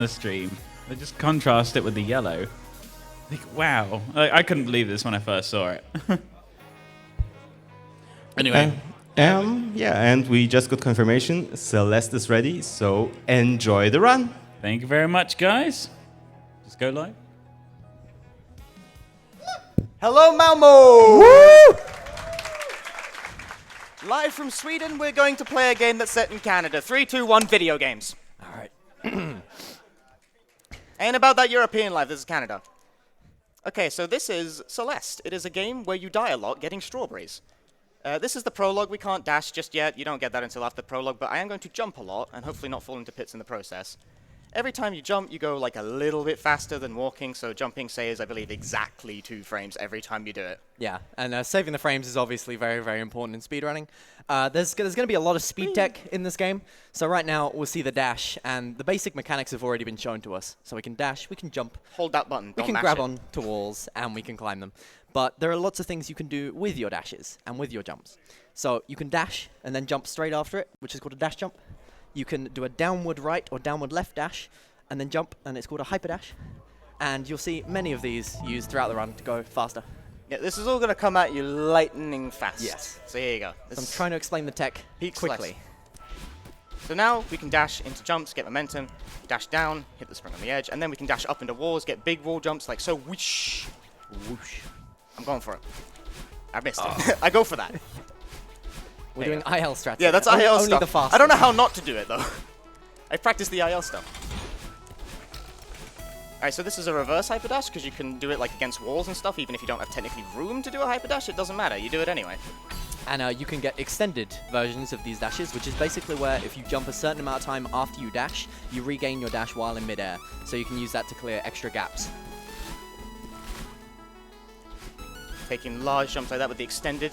the stream. They just contrast it with the yellow. Like, wow. I couldn't believe this when I first saw it. Anyway. Yeah, and we just got confirmation. Celeste is ready, so enjoy the run. Thank you very much, guys. Just go live. Hello, Malmo! Woo! Live from Sweden, we're going to play a game that's set in Canada. 3, 2, 1, video games. All right. Ain't about that European life, this is Canada. Okay, so this is Celeste. It is a game where you die a lot getting strawberries. This is the prologue. We can't dash just yet. You don't get that until after the prologue, but I am going to jump a lot and hopefully not fall into pits in the process. Every time you jump, you go like a little bit faster than walking, so jumping saves, I believe, exactly 2 frames every time you do it. Yeah, and saving the frames is obviously very, very important in speedrunning. There's going to be a lot of speed tech in this game, so right now we'll see the dash, and the basic mechanics have already been shown to us. So we can dash, we can jump. Hold that button, we can grab onto walls, and we can climb them. But there are lots of things you can do with your dashes and with your jumps. So you can dash and then jump straight after it, which is called a dash jump. You can do a downward right or downward left dash and then jump, and it's called a hyper dash. And you'll see many of these used throughout the run to go faster. Yeah, this is all going to come at you lightning fast. Yes. So here you go. So I'm trying to explain the tech quickly. So now we can dash into jumps, get momentum, dash down, hit the spring on the edge, and then we can dash up into walls, get big wall jumps like so. Whoosh. Whoosh. I'm going for it. I missed it. I go for that. We're doing IL strats. Yeah, that's IL only stuff. The fastest. I don't know how not to do it, though. I practiced the IL stuff. Alright, so this is a reverse hyperdash, because you can do it like against walls and stuff, even if you don't have technically room to do a hyperdash, it doesn't matter, you do it anyway. And you can get extended versions of these dashes, which is basically where if you jump a certain amount of time after you dash, you regain your dash while in midair. So you can use that to clear extra gaps. Taking large jumps like that with the extended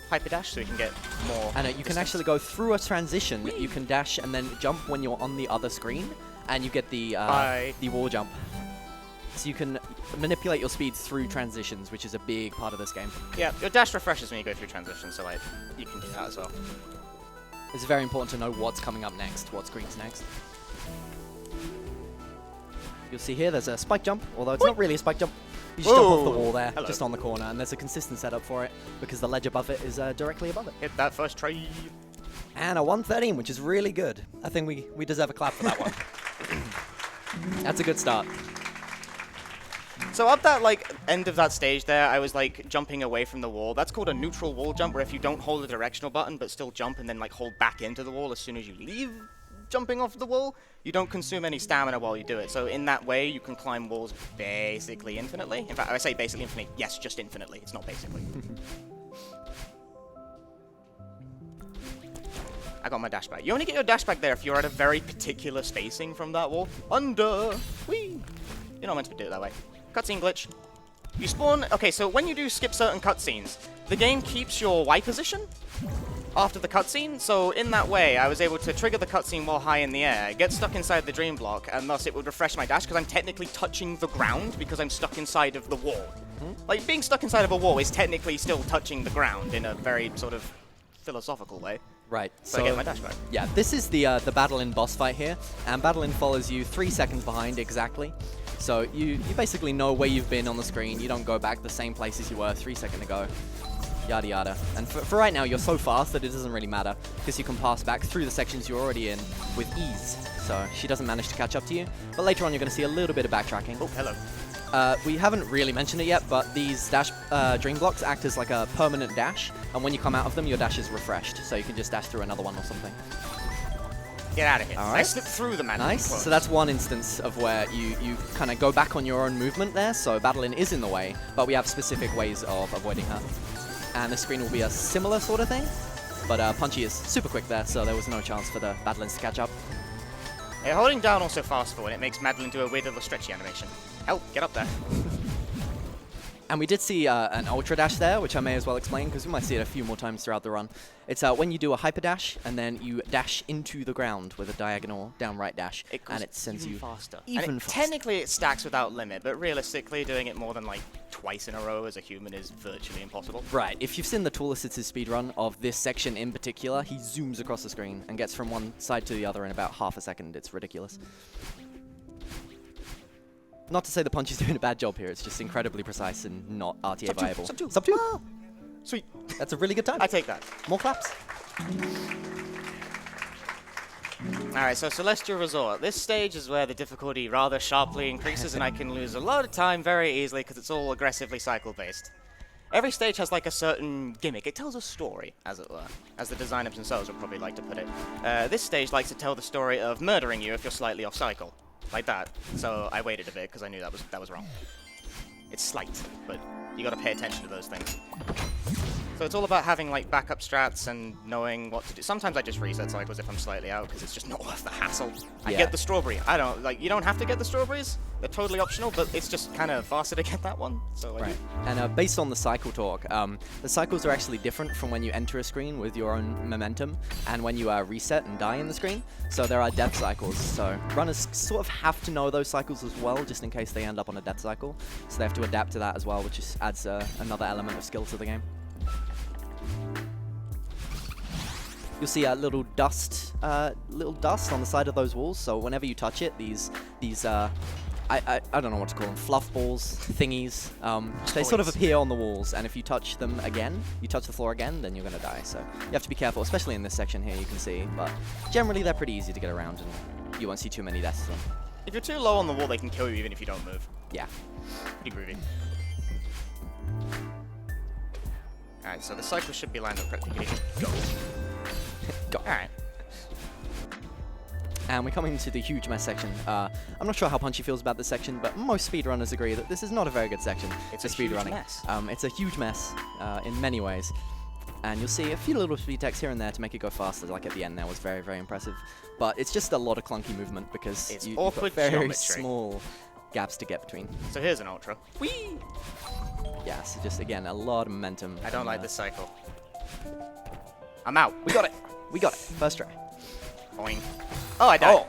hyperdash, so you can get more. And you can actually go through a transition. You can dash and then jump when you're on the other screen, and you get the wall jump. So you can manipulate your speed through transitions, which is a big part of this game. Yeah, your dash refreshes when you go through transitions, so like you can do that as well. It's very important to know what's coming up next, what screen's next. You'll see here there's a spike jump, although it's not really a spike jump. You just jump off the wall there, just on the corner, and there's a consistent setup for it because the ledge above it is directly above it. Hit that first try. And a 113, which is really good. I think we deserve a clap for that one. That's a good start. So up that like end of that stage there, I was like jumping away from the wall. That's called a neutral wall jump, where if you don't hold the directional button but still jump and then like hold back into the wall as soon as you leave jumping off the wall, you don't consume any stamina while you do it. So in that way, you can climb walls basically infinitely. In fact, I say basically infinitely. Yes, just infinitely. It's not basically. I got my dash back. You only get your dash back there if you're at a very particular spacing from that wall. Under. Whee! You're not meant to do it that way. Cutscene glitch. You spawn. Okay, so when you do skip certain cutscenes, the game keeps your Y position after the cutscene, so in that way, I was able to trigger the cutscene while high in the air, get stuck inside the dream block, and thus it would refresh my dash, because I'm technically touching the ground, because I'm stuck inside of the wall. Like, being stuck inside of a wall is technically still touching the ground in a very sort of philosophical way. Right. So I get my dash back. Yeah, this is the Battle-In boss fight here, and Battle-In follows you 3 seconds behind exactly. So you basically know where you've been on the screen, you don't go back the same place as you were 3 seconds ago. Yada yada. And for right now, you're so fast that it doesn't really matter, because you can pass back through the sections you're already in with ease. So she doesn't manage to catch up to you. But later on, you're going to see a little bit of backtracking. Oh, hello. We haven't really mentioned it yet, but these dash dream blocks act as like a permanent dash, and when you come out of them, your dash is refreshed, so you can just dash through another one or something. Get out of here. All right. I slipped through the man. Nice. So that's one instance of where you kind of go back on your own movement there, so Battle-In is in the way, but we have specific ways of avoiding her. And the screen will be a similar sort of thing, but Punchi is super quick there, so there was no chance for the Madelines to catch up. Yeah, holding down also fast forward, it makes Madeline do a weird little stretchy animation. Help, get up there. And we did see an Ultra Dash there, which I may as well explain, because we might see it a few more times throughout the run. It's when you do a Hyper Dash, and then you dash into the ground with a diagonal down right dash, and it sends you faster. Even faster. Technically, it stacks without limit, but realistically, doing it more than like twice in a row as a human is virtually impossible. Right. If you've seen the Tool Assisted speedrun of this section in particular, he zooms across the screen and gets from one side to the other in about half a second. It's ridiculous. Not to say the Punch is doing a bad job here, it's just incredibly precise and not RTA Sub two, viable. sub two. Sub 2! Ah, sweet. That's a really good time. I take that. More claps. Alright, so Celestial Resort. This stage is where the difficulty rather sharply increases and I can lose a lot of time very easily because it's all aggressively cycle-based. Every stage has like a certain gimmick. It tells a story, as it were, as the designers themselves would probably like to put it. This stage likes to tell the story of murdering you if you're slightly off cycle. Like that. So I waited a bit because I knew that was wrong. It's slight, but you gotta pay attention to those things. So it's all about having like backup strats and knowing what to do. Sometimes I just reset cycles if I'm slightly out because it's just not worth the hassle. I Yeah. get the strawberry. I don't like. You don't have to get the strawberries. They're totally optional, but it's just kind of faster to get that one. So I Right. do. And based on the cycle talk, the cycles are actually different from when you enter a screen with your own momentum and when you reset and die in the screen. So there are death cycles. So runners sort of have to know those cycles as well, just in case they end up on a death cycle. So they have to adapt to that as well, which just adds another element of skill to the game. You'll see a little dust on the side of those walls. So whenever you touch it, these I don't know what to call them, fluff balls, thingies. They sort of Toys. appear on the walls, and if you touch them again, you touch the floor again, then you're gonna die. So you have to be careful, especially in this section here. You can see, but generally they're pretty easy to get around, and you won't see too many deaths. So, If you're too low on the wall, they can kill you even if you don't move. yeah. Pretty groovy. Alright, so the cycle should be lined up correctly. Go. Go. Alright. And we're coming to the huge mess section. I'm not sure how Punchy feels about this section, but most speedrunners agree that this is not a very good section It's for a huge speedrunning. mess. It's a huge mess in many ways. And you'll see a few little speed techs here and there to make it go faster, like at the end there was very, very impressive. But it's just a lot of clunky movement because It's you've got awkward very geometry. small gaps to get between. So here's an ultra. Whee! Yeah, so just again, a lot of momentum. I don't and, like this cycle. I'm out. We got it! We got it! First try. Boing. Oh, I died. Oh!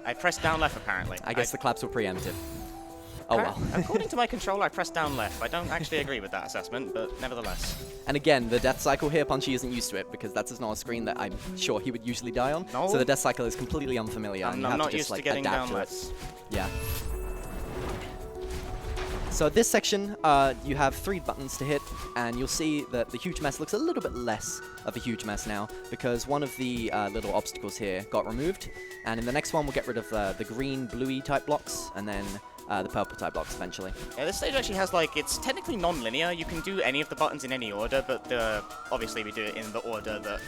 I pressed down left apparently. I guess the claps were preemptive. Oh well. According to my controller, I pressed down left. I don't actually agree with that assessment, but nevertheless. And again, the death cycle here, Punchy isn't used to it because that's not a screen that I'm sure he would usually die on. No. So the death cycle is completely unfamiliar, and I'm you have not to used just to like getting adapt down to left. it. Yeah. So this section, you have 3 buttons to hit, and you'll see that the huge mess looks a little bit less of a huge mess now because one of the little obstacles here got removed, and in the next one we'll get rid of the green, bluey type blocks, and then the purple type blocks eventually. Yeah, this stage actually has like, it's technically non-linear. You can do any of the buttons in any order, but obviously we do it in the order that,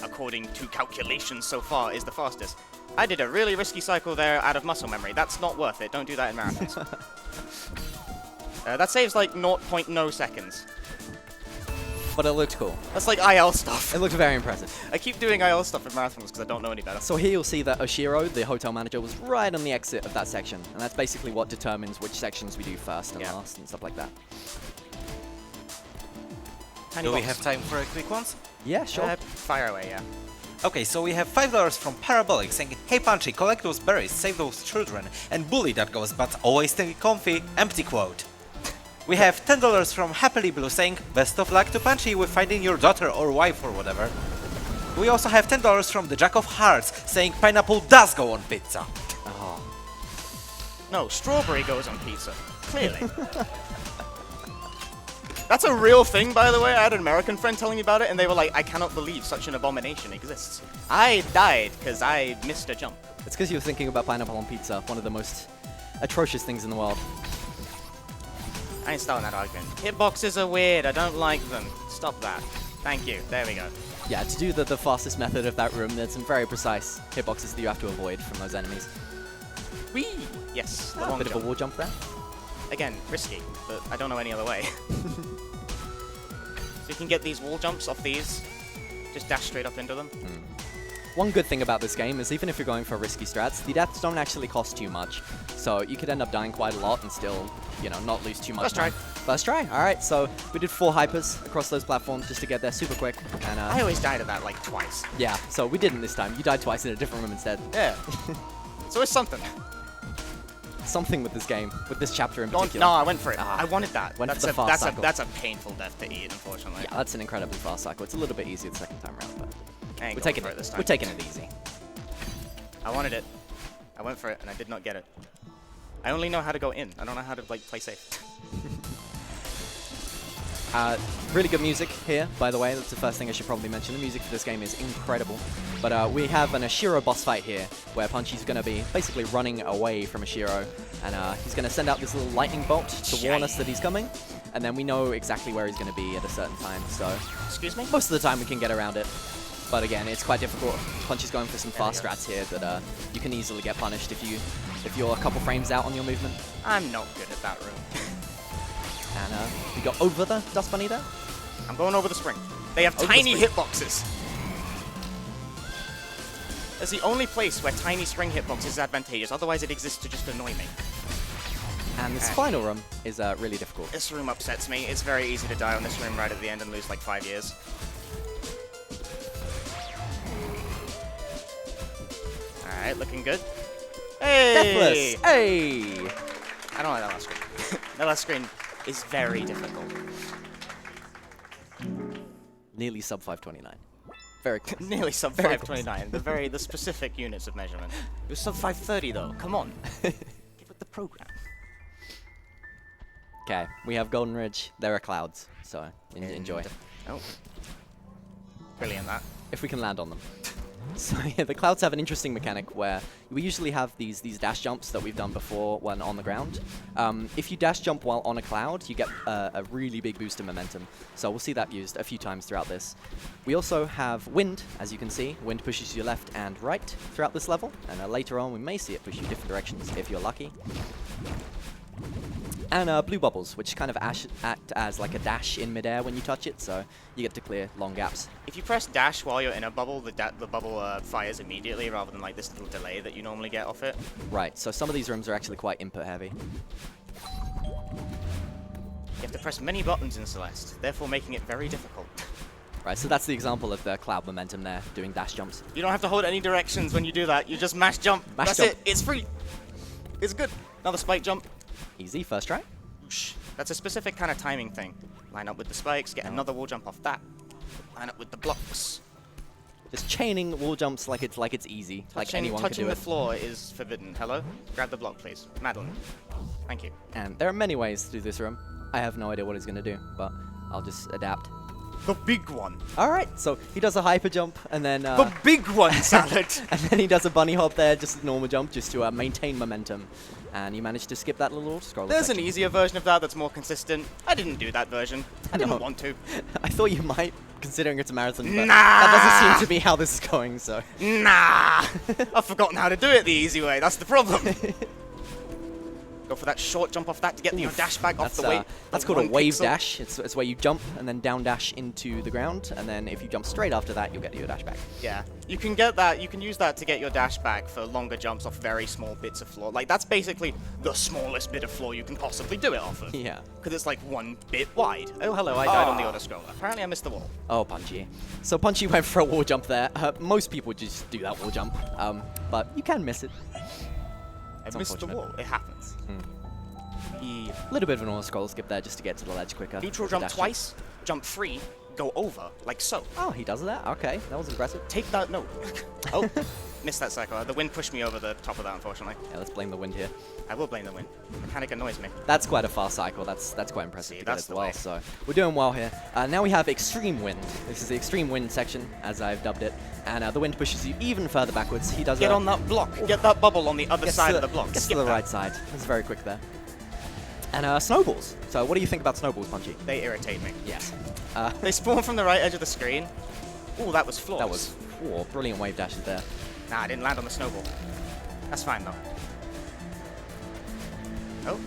according to calculations so far, is the fastest. I did a really risky cycle there out of muscle memory. That's not worth it. Don't do that in marathons. That saves like 0.0 seconds. But it looked cool. That's like IL stuff. It looked very impressive. I keep doing IL stuff in marathons because I don't know any better. So here you'll see that Oshiro, the hotel manager, was right on the exit of that section, and that's basically what determines which sections we do first and Yeah. last and stuff like that. Tiny Do we box. have time for a quick ones? Yeah, sure. Fire away, yeah. Okay, so we have $5 from Parabolic saying, "Hey Punchy, collect those berries, save those children, and bully that ghost, but always stay comfy." Empty quote. We have $10 from Happily Blue saying, "Best of luck to Punchy with finding your daughter or wife or whatever." We also have $10 from the Jack of Hearts saying, "Pineapple does go on pizza." Oh. No, strawberry goes on pizza. Clearly. That's a real thing, by the way. I had an American friend telling me about it, and they were like, "I cannot believe such an abomination exists." I died because I missed a jump. It's because you were thinking about pineapple on pizza, one of the most atrocious things in the world. I ain't starting that argument. Hitboxes are weird. I don't like them. Stop that. Thank you. There we go. Yeah, to do the fastest method of that room, there's some very precise hitboxes that you have to avoid from those enemies. Whee! Yes, the A long bit of jump. a wall jump there. Again, risky, but I don't know any other way. So you can get these wall jumps off these. Just dash straight up into them. One good thing about this game is even if you're going for risky strats, the deaths don't actually cost too much. So you could end up dying quite a lot and still, you know, not lose too much First try. time. First try. All right, so we did 4 hypers across those platforms just to get there super quick. And I always died at that like twice. yeah, so we didn't this time. You died twice in a different room instead. Yeah. So it's something. Something with this game, with this chapter in Don't, particular. no, I went for it. Ah. I wanted that. Went for that's the a fast that's cycle. a that's a painful death to eat, unfortunately. Yeah, that's an incredibly fast cycle. It's a little bit easier the second time around, but I ain't we're going taking for it this time. we're taking it easy. I wanted it. I went for it, and I did not get it. I only know how to go in. I don't know how to like play safe. Really good music here, by the way. That's the first thing I should probably mention. The music for this game is incredible. But we have an Ashiro boss fight here, where Punchi's going to be basically running away from Ashiro, and he's going to send out this little lightning bolt to warn us that he's coming, and then we know exactly where he's going to be at a certain time, so... Excuse me? Most of the time we can get around it. But again, it's quite difficult. Punchi's going for some fast strats here that you can easily get punished if you're a couple frames out on your movement. I'm not good at that room. And we got over the Dust Bunny there. I'm going over the spring. They have Over the tiny spring. hitboxes. It's the only place where tiny spring hitbox is advantageous. Otherwise, it exists to just annoy me. And this final room is really difficult. This room upsets me. It's very easy to die on this room right at the end and lose like 5 years. Alright, looking good. Hey! Deathless! Hey! I don't like that last screen. That last screen is very difficult. Nearly sub 529. Very close. Nearly sub Very 529. The specific units of measurement. It was sub 530 though. Come on. Give it the program. Okay, we have Golden Ridge. There are clouds, so enjoy. Oh. Brilliant that. If we can land on them. So yeah, the clouds have an interesting mechanic where we usually have these dash jumps that we've done before when on the ground. If you dash jump while on a cloud, you get a really big boost in momentum. So we'll see that used a few times throughout this. We also have wind, as you can see. Wind pushes you left and right throughout this level, and later on we may see it push you different directions if you're lucky. And blue bubbles, which kind of act as like a dash in midair when you touch it, so you get to clear long gaps. If you press dash while you're in a bubble, the bubble fires immediately rather than like this little delay that you normally get off it. Right, so some of these rooms are actually quite input heavy. You have to press many buttons in Celeste, therefore making it very difficult. Right, so that's the example of the cloud momentum there, doing dash jumps. You don't have to hold any directions when you do that, you just mash jump. Mash That's jump. it, it's free. It's good. Another spike jump. Easy, first try. Whoosh. That's a specific kind of timing thing. Line up with the spikes, get another wall jump off that. Line up with the blocks. Just chaining wall jumps like it's easy, like anyone could Touching do the it. floor is forbidden. Hello? Grab the block, please. Madeline. Thank you. And there are many ways to do this room. I have no idea what he's going to do, but I'll just adapt. The big one. Alright, so he does a hyper jump, and then The big one, Salad. and then he does a bunny hop there, just a normal jump, just to maintain momentum. And you managed to skip that little scroll. There's an section. easier version of that that's more consistent. I didn't do that version. I No. didn't want to. I thought you might, considering it's a marathon, but Nah! that doesn't seem to be how this is going, so... Nah! I've forgotten how to do it the easy way. That's the problem. Go for that short jump off that to get your dash back off the way. That's called a wave dash. It's where you jump and then down dash into the ground, and then if you jump straight after that, you'll get your dash back. Yeah, you can get that. You can use that to get your dash back for longer jumps off very small bits of floor. Like that's basically the smallest bit of floor you can possibly do it off of. Yeah. Because it's like 1 bit wide. Oh hello, I died on the auto scroller. Apparently I missed the wall. Oh, Punchi. So Punchi went for a wall jump there. Most people just do that wall jump, but you can miss it. I missed the unfortunate. wall. It happens. A little bit of an auto scroll skip there just to get to the ledge quicker. Neutral with the jump dash twice, jump 3, go over, like so. Oh, he does that? Okay, that was impressive. Take that, no. Oh, missed that cycle. The wind pushed me over the top of that, unfortunately. Yeah, let's blame the wind here. I will blame the wind. Mechanic annoys me. That's quite a fast cycle. That's quite impressive See, to get that's as the well. way. So we're doing well here. Now we have extreme wind. This is the extreme wind section, as I've dubbed it. And the wind pushes you even further backwards. He does Get on that block. Get that bubble on the other gets side to of the block. Gets Skip to the that. right side. It's very quick there. And snowballs. So what do you think about snowballs, Punchy? They irritate me. Yes. They spawn from the right edge of the screen. Ooh, that was flawless. That was brilliant wave dashes there. Nah, I didn't land on the snowball. That's fine, though. Oh.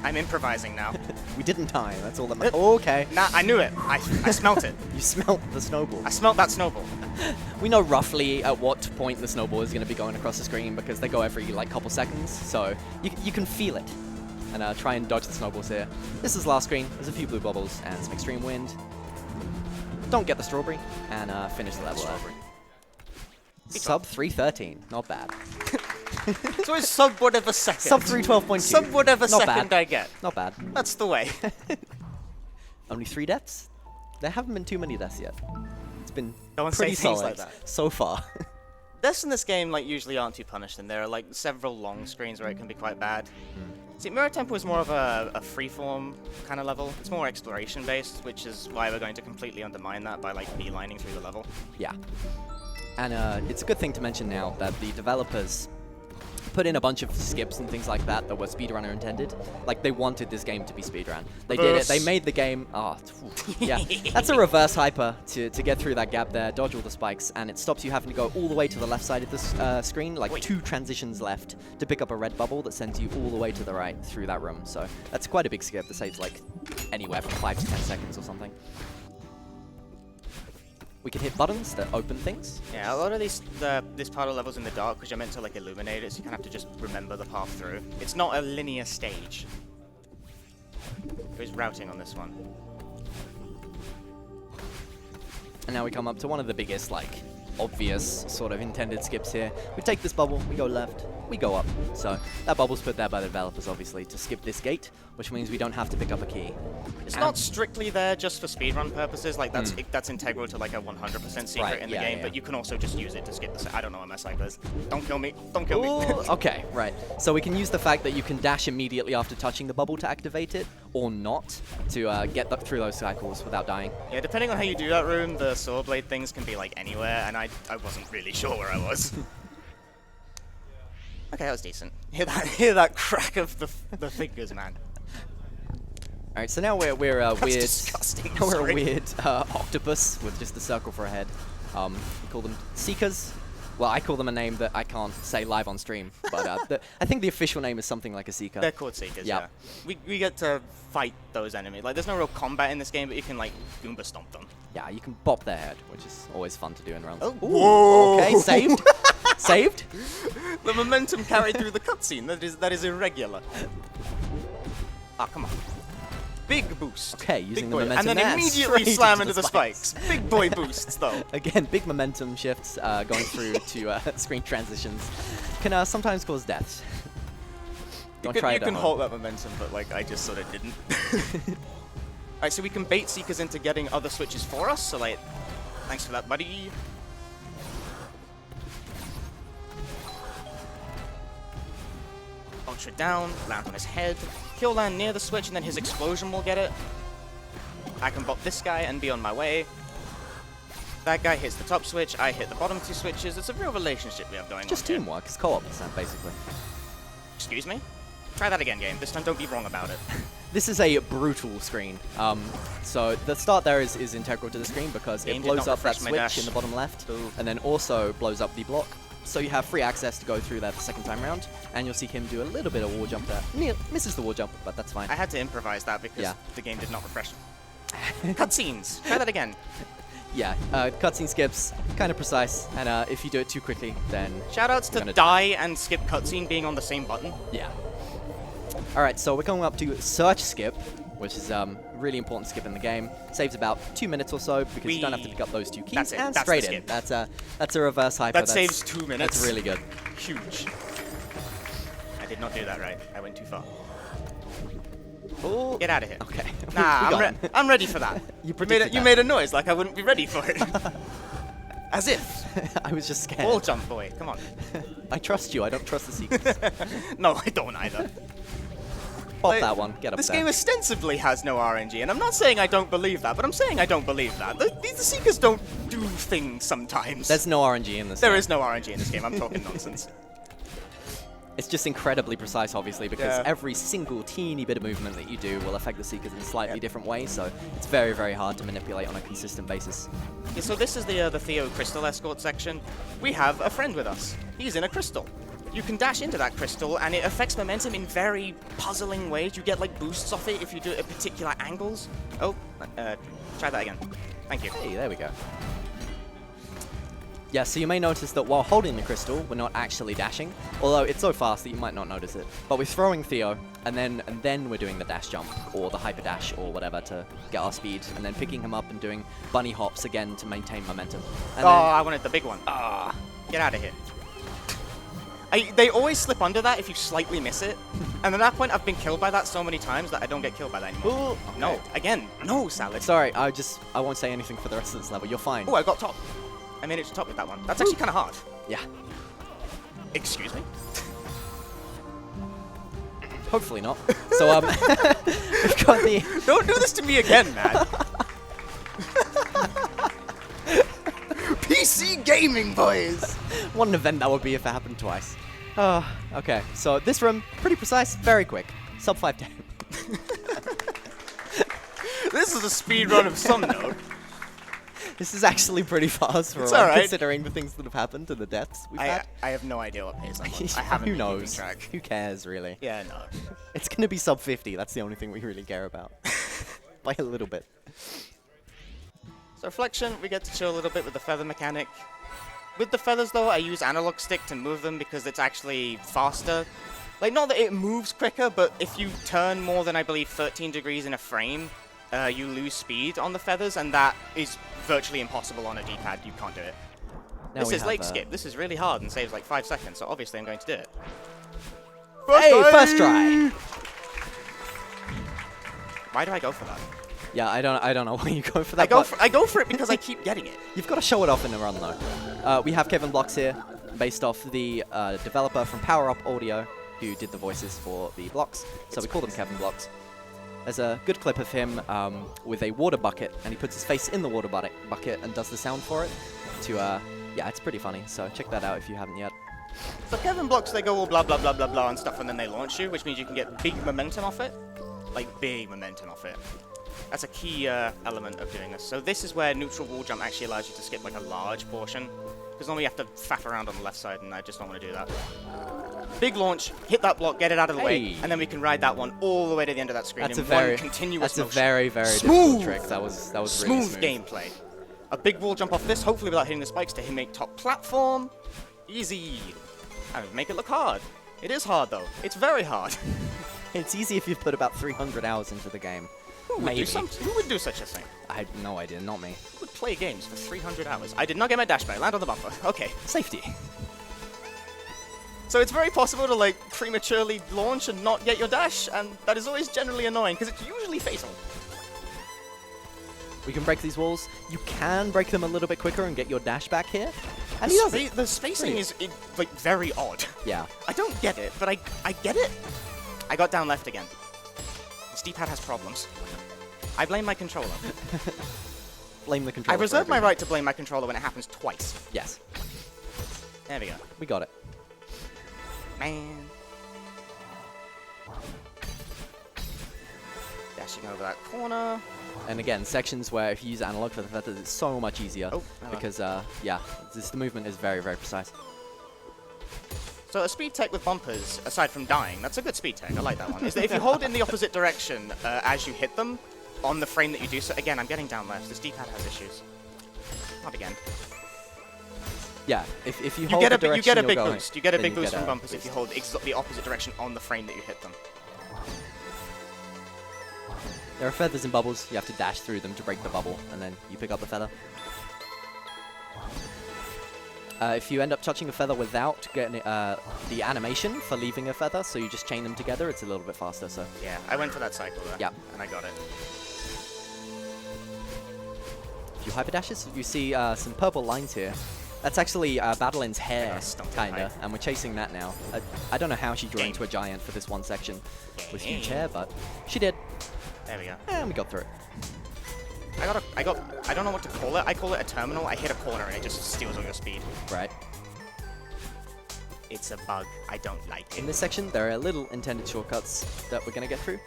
I'm improvising now. We didn't time. That's all that matters. Oh, okay. Nah, I knew it. I smelt it. You smelt the snowball. I smelt that snowball. We know roughly at what point the snowball is going to be going across the screen because they go every like couple seconds, so you can feel it. And try and dodge the snowballs here. This is last screen. There's a few blue bubbles and some extreme wind. Don't get the strawberry and finish the level there. Sub 313, not bad. So it's sub whatever second. Sub 312.2. Sub whatever Not second bad. I get. Not bad. That's the way. Only 3 deaths? There haven't been too many deaths yet. It's been Don't say pretty things solid like that. so far. deaths in this game like usually aren't too punishing. There are like several long screens where it can be quite bad. See, Mirror Temple is more of a freeform kind of level. It's more exploration based, which is why we're going to completely undermine that by like beelining through the level. Yeah. And it's a good thing to mention now that the developers put in a bunch of skips and things like that that were speedrunner intended. Like, they wanted this game to be speedrun. They did it. They made the game... Oh, yeah. That's a reverse hyper to get through that gap there, dodge all the spikes, and it stops you having to go all the way to the left side of the screen, like 2 transitions left, to pick up a red bubble that sends you all the way to the right through that room. So that's quite a big skip that saves, like, anywhere from 5 to 10 seconds or something. We can hit buttons that open things. Yeah, a lot of this part of the level's in the dark because you're meant to like illuminate it, so you kind of have to just remember the path through. It's not a linear stage. There's routing on this one. And now we come up to one of the biggest, like, obvious sort of intended skips here. We take this bubble, we go left, we go up. So that bubble's put there by the developers, obviously, to skip this gate, which means we don't have to pick up a key. It's not strictly there just for speedrun purposes. Like that's integral to like a 100% secret in the game, but you can also just use it to skip the. I don't know what my cycle is. Don't kill me. Don't kill me. Okay, right. So we can use the fact that you can dash immediately after touching the bubble to activate it, or not, to get through those cycles without dying. Yeah, depending on how you do that room, the sword blade things can be like anywhere, and I wasn't really sure where I was. Okay, that was decent. Hear that crack of the fingers, man. All right, so now we're a That's weird, disgusting. we're a weird octopus with just a circle for a head. We call them Seekers. Well, I call them a name that I can't say live on stream, but I think the official name is something like a Seeker. They're called Seekers, yeah. We get to fight those enemies. Like, there's no real combat in this game, but you can, like, Goomba stomp them. Yeah, you can bop their head, which is always fun to do in runs. Oh, whoa! Okay, saved. Saved. The momentum carried through the cutscene. That is irregular. Ah, come on. Big boost. Okay, using big the boy. momentum and then there, immediately straight slam into the spikes. Big boy boosts, though. Again, big momentum shifts going through to screen transitions can sometimes cause deaths. Don't try it You at can home. halt that momentum, but like I just sort of didn't. Alright, so we can bait Seekers into getting other switches for us. So like, thanks for that, buddy. Ultra down, land on his head. He'll land near the switch, and then his explosion will get it. I can bop this guy and be on my way. That guy hits the top switch, I hit the bottom 2 switches. It's a real relationship we have going Just on here. teamwork. It's co-op, basically. Excuse me? Try that again, game. This time don't be wrong about it. This is a brutal screen. So the start there is integral to the screen because Game it did blows not up that refresh my switch dash. in the bottom left, Ooh. and then also blows up the block. So you have free access to go through there the second time round, and you'll see him do a little bit of wall jump there. Misses the wall jump, but that's fine. I had to improvise that because Yeah. the game did not refresh. Cutscenes! Try that again. Yeah, cutscene skips, kind of precise, and if you do it too quickly, then Shoutouts You're to gonna die and skip cutscene being on the same button. yeah. All right, so we're going up to search skip, which is really important skip in the game. Saves about 2 minutes or so because you don't have to pick up those 2 keys. That's it. And That's straight the in. skip. That's a reverse hyper. That saves 2 minutes. That's really good. Huge. I did not do that right. I went too far. Oh, Get out of here. okay. Nah, We got him. I'm ready for that. You predicted You that. made a noise like I wouldn't be ready for it. As if. I was just scared. Wall jump, boy. Come on. I trust you. I don't trust the secrets. No, I don't either. Pop Like, that one. Get up This there. game ostensibly has no RNG, and I'm not saying I don't believe that, but I'm saying I don't believe that. The Seekers don't do things sometimes. There's no RNG in this. There game. is no RNG in this game. I'm talking nonsense. It's just incredibly precise, obviously, because Yeah. every single teeny bit of movement that you do will affect the Seekers in a slightly different way, so it's very, very hard to manipulate on a consistent basis. Yeah, so this is the Theo Crystal Escort section. We have a friend with us. He's in a crystal. You can dash into that crystal, and it affects momentum in very puzzling ways. You get, like, boosts off it if you do it at particular angles. Oh, try that again. Thank you. Hey, there we go. Yeah, so you may notice that while holding the crystal, we're not actually dashing, although it's so fast that you might not notice it. But we're throwing Theo, and then we're doing the dash jump, or the hyper dash, or whatever to get our speed, and then picking him up and doing bunny hops again to maintain momentum. And Oh, I wanted the big one. Ah, get out of here. They always slip under that if you slightly miss it. And at that point, I've been killed by that so many times that I don't get killed by that anymore. Ooh, No, okay. again, no, Salad. Sorry, I won't say anything for the rest of this level. You're fine. Oh, I got top. I made it to top with that one. That's actually kind of hard. Yeah. Excuse me? Hopefully not. So, we've got the... Don't do this to me again, man. PC gaming, boys! What an event that would be if it happened twice. Okay, so this room, pretty precise, very quick. Sub 5 time. This is a speed run of some note. This is actually pretty fast for It's alright. considering the things that have happened to the deaths we've had. I have no idea what pace I'm on. I haven't Who been keeping knows? track. Who cares, really? Yeah, no. It's going to be sub 50. That's the only thing we really care about. By a little bit. So Reflection, we get to chill a little bit with the feather mechanic. With the feathers, though, I use analog stick to move them because it's actually faster. Like, not that it moves quicker, but if you turn more than, I believe, 13 degrees in a frame, you lose speed on the feathers, and that is virtually impossible on a D-pad. You can't do it. Now This we is have, late skip. This is really hard and saves like 5 seconds, so obviously I'm going to do it. Hey, first try! Why do I go for that? Yeah, I don't know why you go for that. I go for it because I keep getting it. You've got to show it off in the run, though. We have Kevin Blocks here, based off the developer from Power Up Audio, who did the voices for the blocks. So we call them Kevin Blocks. There's a good clip of him with a water bucket, and he puts his face in the water bucket and does the sound for it. Yeah, it's pretty funny. So check that out if you haven't yet. So Kevin Blocks, they go all blah blah blah blah blah and stuff, and then they launch you, which means you can get big momentum off it. Like big momentum off it. That's a key element of doing this. So this is where neutral wall jump actually allows you to skip like a large portion. Because normally you have to faff around on the left side, and I just don't want to do that. Big launch, hit that block, get it out of the way, and then we can ride that one all the way to the end of that screen That's in a very one continuous That's motion. a very, very Smooth! difficult trick. That was really Smooth smooth. gameplay. A big wall jump off this, hopefully without hitting the spikes, to make top platform. Easy. I mean, make it look hard. It is hard though. It's very hard. It's easy if you've put about 300 hours into the game. Who would do such a thing? I had no idea, not me. Who would play games for 300 hours? I did not get my dash back. Land on the bumper. Okay. Safety. So it's very possible to like prematurely launch and not get your dash, and that is always generally annoying because it's usually fatal. We can break these walls. You can break them a little bit quicker and get your dash back here. And he does it. The spacing is like very odd. Yeah. I don't get it, but I get it. I got down left again. This D-pad has problems. I blame my controller. Blame the controller. I reserve my right to blame my controller when it happens twice. Yes. There we go. We got it. Man. Dashing over that corner. And again, sections where if you use analog for the feathers, it's so much easier. Oh, hello. Because, yeah, the movement is very, very precise. So a speed tech with bumpers, aside from dying, that's a good speed tech. I like that one. Is that if you hold in the opposite direction as you hit them, on the frame that you do so. Again, I'm getting down left. This D-pad has issues. Not again. Yeah, if you You hold get the a big direction you're boost. going, You get a then big you boost get from a bumpers if boost. you hold the opposite direction on the frame that you hit them. There are feathers and bubbles. You have to dash through them to break the bubble, and then you pick up the feather. If you end up touching a feather without getting the animation for leaving a feather, so you just chain them together, it's a little bit faster. So Yeah, I went for that cycle there. Yeah. And I got it. if you hyper dashes, you see some purple lines here. That's actually Badelin's hair, got stumped in kinda, height. and we're chasing that now. I don't know how she grew Game. into a giant for this one section with huge Game. hair, but she did, There we go. and we got through it. I don't know what to call it. I call it a terminal. I hit a corner and it just steals all your speed. Right. It's a bug. I don't like In it. this section, there are little intended shortcuts that we're gonna get through.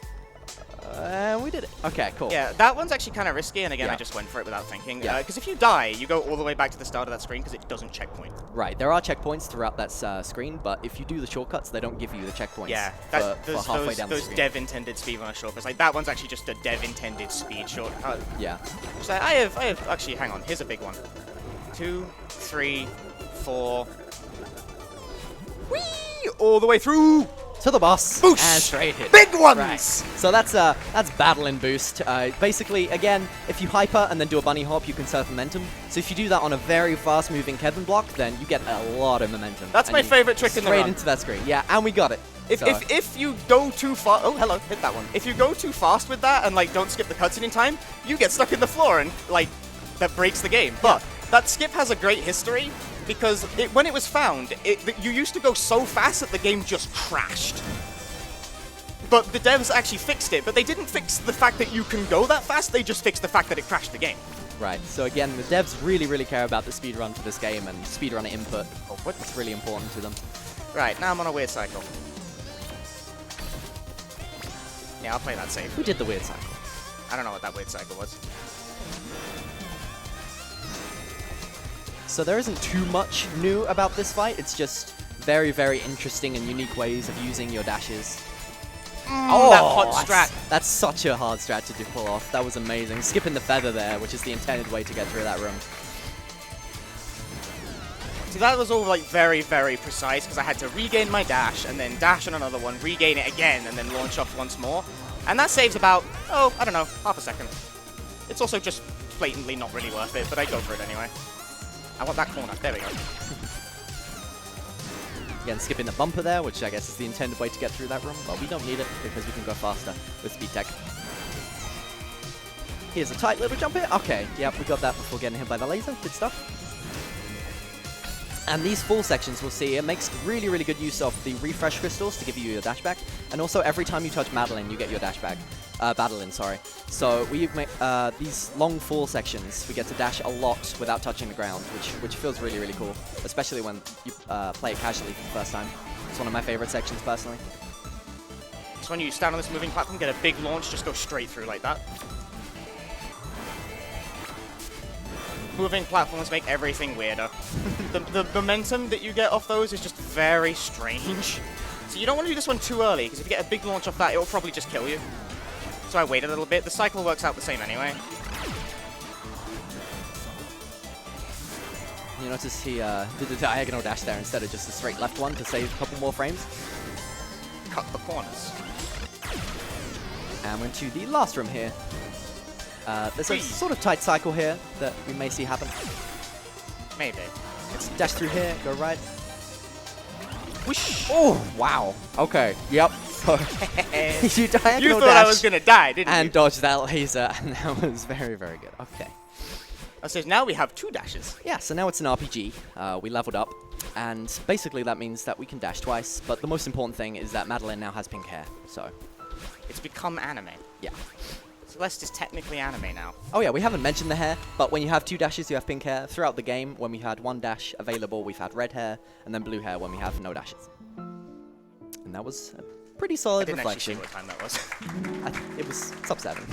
And we did it. Okay, cool. Yeah, that one's actually kind of risky, and again, Yeah. I just went for it without thinking. Yeah. Because if you die, you go all the way back to the start of that screen because it doesn't checkpoint. Right, there are checkpoints throughout that screen, but if you do the shortcuts, they don't give you the checkpoints Yeah, for halfway down the those screen. dev-intended speedrunner shortcuts. Like, that one's actually just a dev-intended speed shortcut. Yeah. So I have, actually, hang on, here's a big one. 2, 3, 4. Whee! All the way through! To the boss. Boosh! And straight hit. Big ones! Right. So that's battle and boost. Basically, again, if you hyper and then do a bunny hop, you conserve momentum. So if you do that on a very fast-moving Kevin block, then you get a lot of momentum. That's And my you favorite trick in the straight run. into that screen. Yeah, and we got it. So- If you go too far, oh hello, hit that one. If you go too fast with that and like don't skip the cutscene in time, you get stuck in the floor and like that breaks the game. But that skip has a great history because when it was found, you used to go so fast that the game just crashed. But the devs actually fixed it, but they didn't fix the fact that you can go that fast, they just fixed the fact that it crashed the game. Right, so again, the devs really, really care about the speedrun for this game, and speedrunner input. It's really important to them. Right, now I'm on a weird cycle. Yeah, I'll play that safe. Who did the weird cycle? I don't know what that weird cycle was. So there isn't too much new about this fight, it's just very, very interesting and unique ways of using your dashes. Oh, that hot strat. That's such a hard strat to pull off. That was amazing. Skipping the feather there, which is the intended way to get through that room. See, that was all like very, very precise because I had to regain my dash and then dash on another one, regain it again, and then launch off once more. And that saves about, oh, I don't know, half a second. It's also just blatantly not really worth it, but I go for it anyway. I want that corner. There we go. Again, skipping the bumper there, which I guess is the intended way to get through that room, but we don't need it because we can go faster with speed tech. Here's a tight little jump here. Okay, yep, we got that before getting hit by the laser. Good stuff. And these full sections, we'll see, it makes really, really good use of the refresh crystals to give you your dash back. And also, every time you touch Madeline, you get your dash back. Badeline, sorry. So we make these long full sections, we get to dash a lot without touching the ground, which feels really, really cool. Especially when you play it casually for the first time. It's one of my favorite sections, personally. So when you stand on this moving platform, get a big launch, just go straight through like that. Moving platforms make everything weirder. the momentum that you get off those is just very strange. So you don't want to do this one too early, because if you get a big launch off that, it will probably just kill you. So I wait a little bit. The cycle works out the same anyway. You notice he did the diagonal dash there instead of just a straight left one to save a couple more frames. Cut the corners. And we're into the last room here. There's a sort of tight cycle here that we may see happen. Maybe. It's dash through here, go right. Whoosh! Oh, wow. Okay, yep. You diagonal You thought dash I was going to die, didn't and you? dodge that laser, and that was very, very good. Okay. So now we have 2 dashes. Yeah, so now it's an RPG. We leveled up, and basically that means that we can dash twice, but the most important thing is that Madeline now has pink hair, so... It's become anime. Yeah. Celeste is technically anime now. Oh yeah, we haven't mentioned the hair, but when you have 2 dashes, you have pink hair. Throughout the game, when we had 1 dash available, we've had red hair, and then blue hair when we have no dashes. And that was a pretty solid I didn't reflection. actually see what time that was. It was sub 7.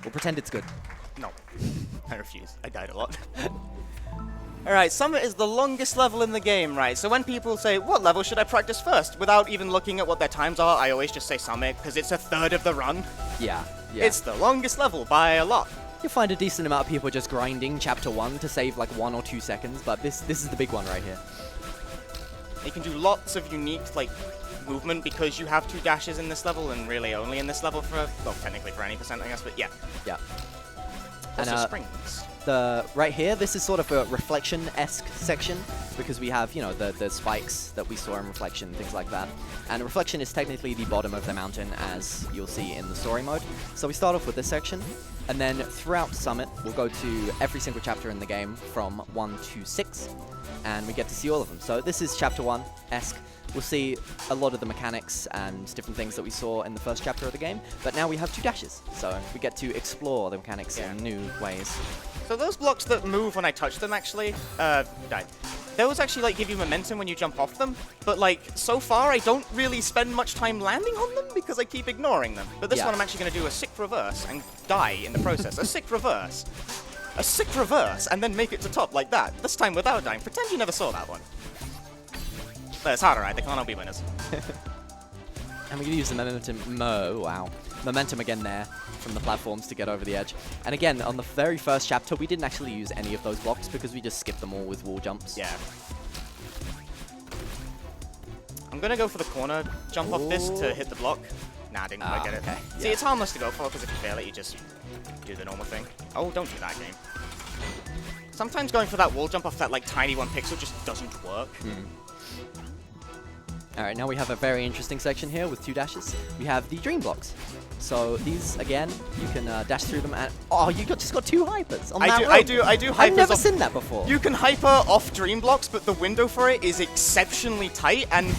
We'll pretend it's good. No. I refuse. I died a lot. Alright, Summit is the longest level in the game, right? So when people say, what level should I practice first? Without even looking at what their times are, I always just say Summit, because it's a third of the run. Yeah. It's the longest level by a lot. You'll find a decent amount of people just grinding Chapter 1 to save like 1 or 2 seconds, but this is the big one right here. You can do lots of unique, like, movement because you have 2 dashes in this level, and really only in this level for, well, technically for any percent, I guess, but yeah. Yeah. Also And, springs. Right here, this is sort of a reflection-esque section because we have, you know, the spikes that we saw in Reflection, things like that. And Reflection is technically the bottom of the mountain, as you'll see in the story mode. So we start off with this section, and then throughout Summit, we'll go to every single chapter in the game from 1 to 6, and we get to see all of them. So this is Chapter 1-esque. We'll see a lot of the mechanics and different things that we saw in the first chapter of the game, but now we have 2 dashes, so we get to explore the mechanics in new ways. So those blocks that move when I touch them actually, died. Those actually like give you momentum when you jump off them, but like so far I don't really spend much time landing on them because I keep ignoring them. But this one I'm actually going to do a sick reverse and die in the process. A sick reverse. A sick reverse and then make it to top like that. This time without dying. Pretend you never saw that one. But it's harder, right? They can't all be winners. And we're going to use the momentum again there from the platforms to get over the edge. And again, on the very first chapter, we didn't actually use any of those blocks because we just skipped them all with wall jumps. Yeah. I'm going to go for the corner jump off this to hit the block. Nah, I didn't quite get it. Okay. See, Yeah. it's harmless to go for because if you fail it, you just do the normal thing. Oh, don't do that, game. Sometimes going for that wall jump off that like tiny 1 pixel just doesn't work. Alright, now we have a very interesting section here with 2 dashes. We have the dream blocks. So these, again, you can dash through them and... Oh, you just got 2 hypers on that room. I do hypers. I've never off- seen that before. You can hyper off dream blocks, but the window for it is exceptionally tight, and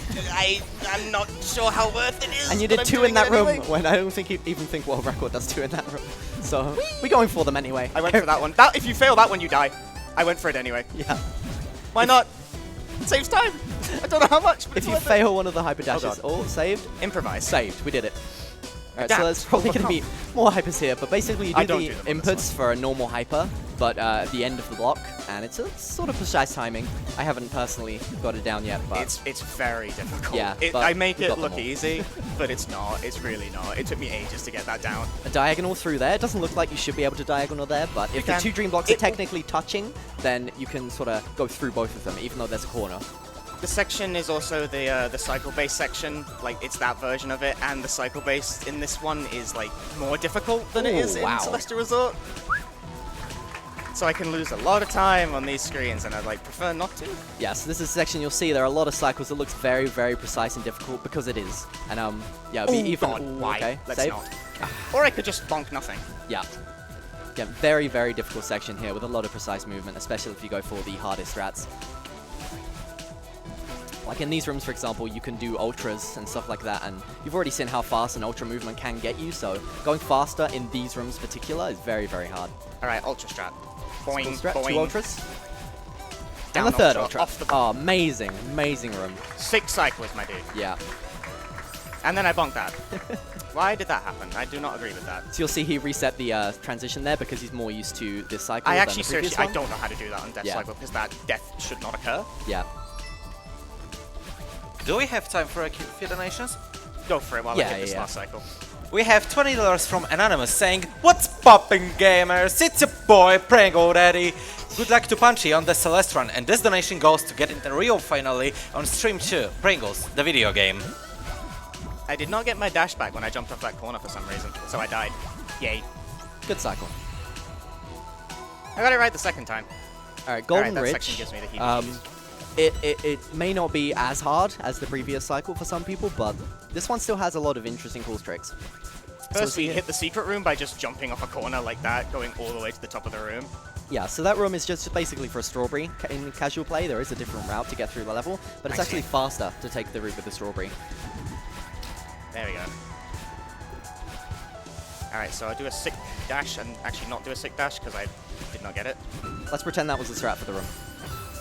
I'm not sure how worth it is. And you but did I'm 2 doing in that it room anyway. when I don't think even think world record does 2 in that room. So we're going for them anyway. I went for that one. If you fail that one, you die. I went for it anyway. Yeah. Why not? It saves time. I don't know how much. But If it's you worth it. fail one of the hyper dashes, God. oh, saved. Improvise. Saved. We did it. Alright, Adapt. so there's probably going to be more hypers here, but basically you I do don't the do them on this inputs for a normal hyper, but at the end of the block, and it's a sort of precise timing. I haven't personally got it down yet, but It's very difficult. Yeah, but I make we it got them look all. easy, but it's not. It's really not. It took me ages to get that down. a diagonal through there. It doesn't look like you should be able to diagonal there, but if the can. 2 dream blocks are It- technically touching, then you can sort of go through both of them, even though there's a corner. The section is also the cycle base section. Like it's that version of it, and the cycle base in this one is like more difficult than it Ooh, is in wow. Celeste Resort. So I can lose a lot of time on these screens, and I'd like prefer not to. Yeah, so this is a section you'll see there are a lot of cycles that looks very, very precise and difficult because it is. And yeah, it'll be Ooh, even. God, Ooh, why? okay, Let's save. not. Or I could just bonk nothing. Yeah. Again, very, very difficult section here with a lot of precise movement, especially if you go for the hardest strats. Like in these rooms, for example, you can do ultras and stuff like that, and you've already seen how fast an ultra movement can get you, so going faster in these rooms in particular is very, very hard. All right, ultra strat. Boing, Full strat, boing. 2 ultras. Down And the 3rd ultra, ultra. off the- Oh, amazing, amazing room. 6 cycles, my dude. Yeah. And then I bonked that. Why did that happen? I do not agree with that. So you'll see he reset the transition there because he's more used to this cycle I than actually the previous seriously, I one. don't know how to do that on Death Yeah. Cycle, because that death should not occur. Yeah. Do we have time for a few donations? Go for it while Yeah, I hit this yeah. last cycle. We have $20 from Anonymous saying, "What's poppin' gamers? It's your boy Prango Daddy. Good luck to Punchi on the Celeste run, and this donation goes to getting the Rio finally on stream 2, Pringles, the video game." I did not get my dash back when I jumped off that corner for some reason, so I died. Yay. Good cycle. I got it right the second time. Alright, Golden that Ridge. section gives me the heebie-jeebies. It may not be as hard as the previous cycle for some people, but this one still has a lot of interesting cool tricks. First, so we yeah. hit the secret room by just jumping off a corner like that, going all the way to the top of the room. Yeah, so that room is just basically for a strawberry. In casual play, there is a different route to get through the level, but it's I actually see. faster to take the route with the strawberry. There we go. Alright, so I'll do a sick dash and actually not do a sick dash because I did not get it. Let's pretend that was the strat for the room.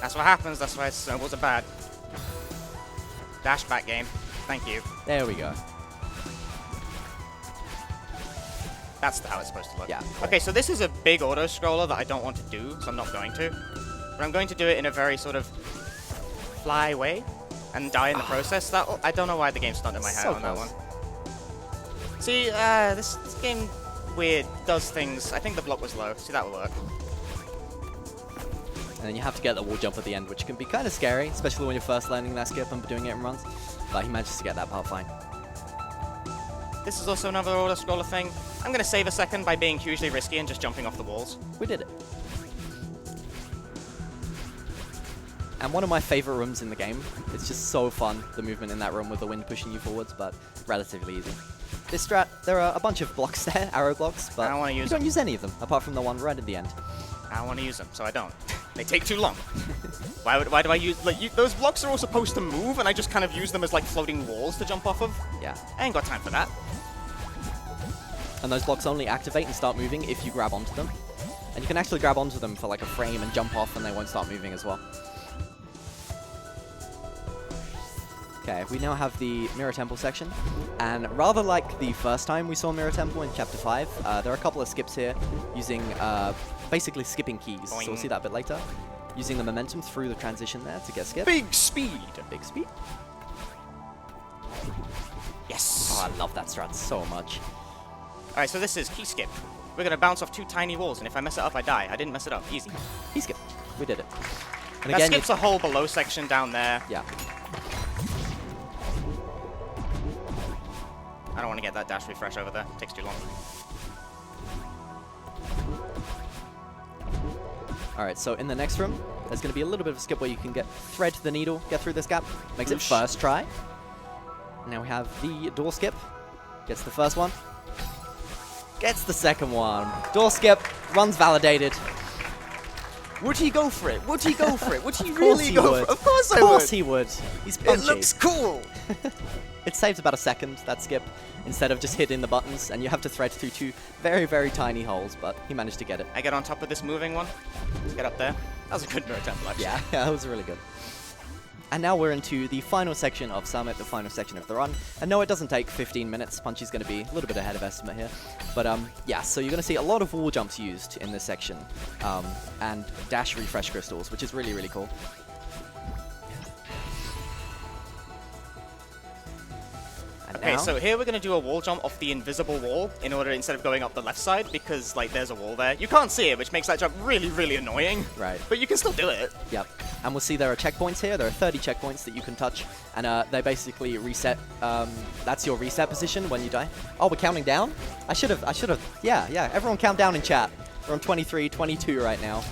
That's what happens, that's why snowballs are bad. Dash back game. Thank you. There we go. That's how it's supposed to look. Yeah. Okay, so this is a big auto-scroller that I don't want to do, so I'm not going to. But I'm going to do it in a very sort of fly way and die in the process. I don't know why the game stunned in my head So on that close. one. See, this game weird does things. I think the block was low. See, that will work. And then you have to get the wall jump at the end, which can be kind of scary, especially when you're first learning that skip and doing it in runs. But he manages to get that part fine. This is also another auto-scroller thing. I'm going to save a second by being hugely risky and just jumping off the walls. We did it. And one of my favorite rooms in the game. It's just so fun, the movement in that room with the wind pushing you forwards, but relatively easy. This strat, there are a bunch of blocks there, arrow blocks, but I don't wanna you use don't them. use any of them, apart from the one right at the end. I don't want to use them, so I don't. They take too long. Why do I use... Like, those blocks are all supposed to move, and I just kind of use them as, like, floating walls to jump off of. Yeah. I ain't got time for that. And those blocks only activate and start moving if you grab onto them. And you can actually grab onto them for like a frame and jump off and they won't start moving as well. Okay, we now have the Mirror Temple section. And rather like the first time we saw Mirror Temple in Chapter 5, there are a couple of skips here using basically skipping keys. So we'll Boing. see that a bit later. Using the momentum through the transition there to get skipped. Big speed! Big speed. Yes! Oh, I love that strat so much. Alright, so this is key skip. We're going to bounce off 2 tiny walls, and if I mess it up, I die. I didn't mess it up. Easy. He skipped. We did it. And That again, skips a whole below section down there. yeah. I don't want to get that dash refresh over there. It takes too long. Alright, so in the next room, there's going to be a little bit of a skip where you can thread the needle, get through this gap. Makes it Oosh. first try. Now we have the door skip. Gets the first one. Gets the second one. Door skip. Runs validated. Would he go for it? Would he go for it? Would he Of course really he go would. for it? Of course I Of course would. he would. He's It Punchy. looks cool. It saves about a second, that skip, instead of just hitting the buttons, and you have to thread through two very, very tiny holes, but he managed to get it. I get on top of this moving one. Let's get up there. That was a good nerd temple, actually. Yeah, that was really good. And now we're into the final section of Summit, the final section of the run. And no, it doesn't take 15 minutes. Punchy's going to be a little bit ahead of estimate here. But yeah, so you're going to see a lot of wall jumps used in this section. And dash refresh crystals, which is really, really cool. And Okay, now, so here we're going to do a wall jump off the invisible wall in order instead of going up the left side because like there's a wall there. You can't see it, which makes that jump really, really annoying. Right. But you can still do it. Yep. And we'll see there are checkpoints here. There are 30 checkpoints that you can touch. And they basically reset. That's your reset position when you die. Oh, we're counting down? I should have. Yeah. Everyone count down in chat. We're on 23, 22 right now.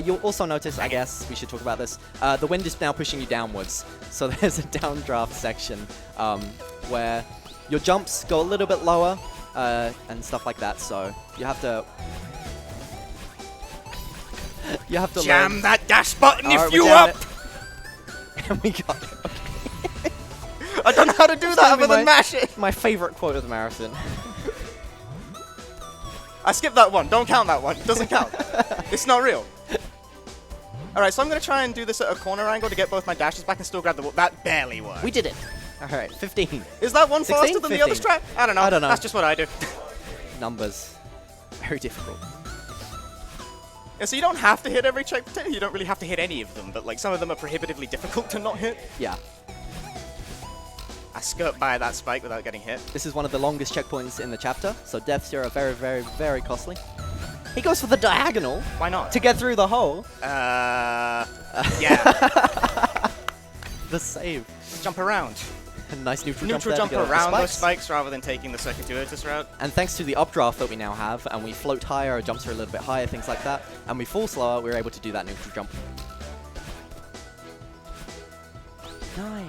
You'll also notice, I guess, we should talk about this, the wind is now pushing you downwards. So there's a downdraft section where your jumps go a little bit lower and stuff like that. So you have to... Jam learn. that dash button Alright, if we're you down up! it. And we got it. Okay. I don't know how to do that other than mash it! My favorite quote of the marathon. I skipped that one. Don't count that one. It doesn't count. It's not real. Alright, so I'm going to try and do this at a corner angle to get both my dashes back and still grab the wall. That barely worked. We did it. All right, 15. Is that one 16? faster than the other 15. strat? I don't know. I don't know. That's just what I do. Numbers. Very difficult. Yeah, so you don't have to hit every checkpoint. You don't really have to hit any of them, but like some of them are prohibitively difficult to not hit. Yeah. I skirt by that spike without getting hit. This is one of the longest checkpoints in the chapter, so deaths here are very, very, very costly. He goes for the diagonal. Why not? To get through the hole. Yeah. The save. Jump around. A nice neutral Neutral jump jump there to get around over the those spikes rather than taking the circuitous route. And thanks to the updraft that we now have, and we float higher, our jumps are a little bit higher, things like that, and we fall slower, we're able to do that neutral jump. 9.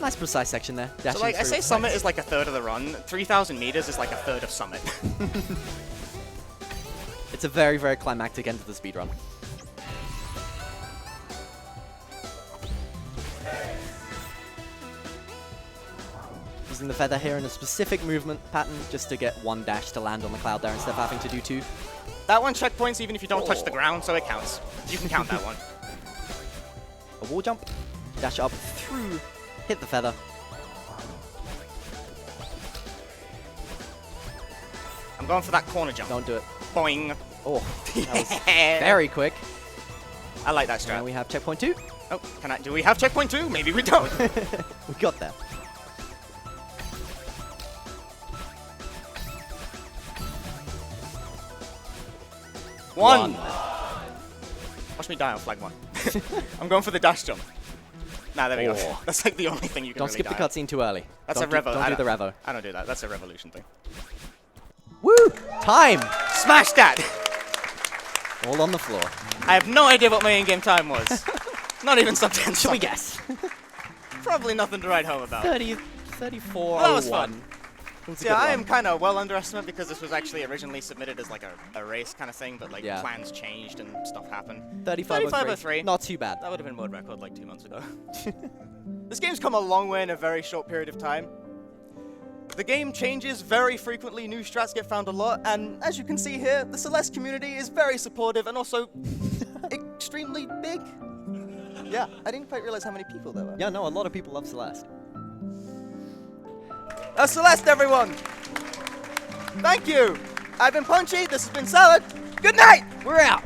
Nice precise section there. So Dashing like, I through say with Summit nice. is like a third of the run. 3,000 meters is like a third of Summit. It's a very, very climactic end to the speedrun. Using the feather here in a specific movement pattern just to get one dash to land on the cloud there instead of having to do 2. That one checkpoints even if you don't touch the ground, so it counts. You can count that one. A wall jump, dash up through, hit the feather. I'm going for that corner jump. Don't do it. Boing. Oh, that was very quick. I like that Now strat. we have checkpoint 2. Oh, do we have checkpoint 2? Maybe we don't. We got there. One. Watch me die on flag 1. I'm going for the dash jump. Nah, there we go. Oh. That's like the only thing you can Don't really skip the die on. cutscene too early. That's Don't a revo. Don't do the revo. I don't do that. That's a revolution thing. Woo! Time! Smash that! All on the floor. I have no idea what my in-game time was. Not even something. Should we guess? Probably nothing to write home about. 30, 34, Well, that was fun. It was a Yeah, good I run. am kind of well underestimate because this was actually originally submitted as like a race kind of thing, but like Yeah. plans changed and stuff happened. 35.03. Not too bad. That would have been world record like 2 months ago. This game's come a long way in a very short period of time. The game changes very frequently, new strats get found a lot, and as you can see here, the Celeste community is very supportive and also extremely big. Yeah, I didn't quite realize how many people there were. Yeah, no, a lot of people love Celeste. Celeste, everyone! Thank you! I've been Punchy, this has been Salad. Good night! We're out!